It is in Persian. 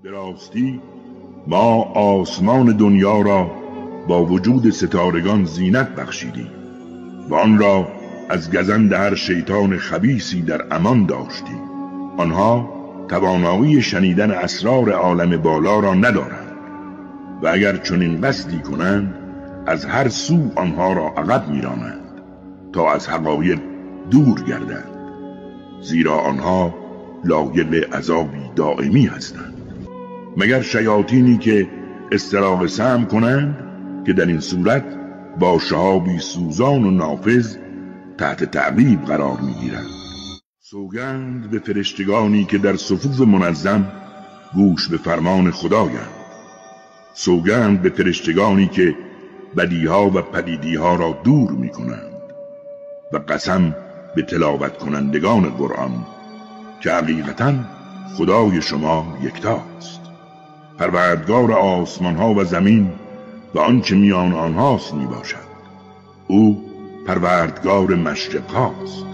به راستی ما آسمان دنیا را با وجود ستارگان زینت بخشیدیم و آن را از گزند هر شیطان خبیثی در امان داشتیم. آنها توانایی شنیدن اسرار عالم بالا را ندارند و اگر چنین قصدی کنند از هر سو آنها را عقب می‌رانند تا از حقایق دور گردند، زیرا آنها لایق عذابی دائمی هستند، مگر شیاطینی که استراق سمع کنند که در این صورت با شهابی سوزان و نافذ تحت تعقیب قرار می‌گیرند. سوگند به فرشتگانی که در صفوف منظم گوش به فرمان خدایند. سوگند به فرشتگانی که بدیها و پلیدیها را دور می‌کنند و قسم به تلاوت کنندگان قرآن که حقیقتاً خدای شما یکتاست، پروردگار آسمان‌ها و زمین و آنچه میان آنهاست میباشد. او پروردگار مشرق‌هاست.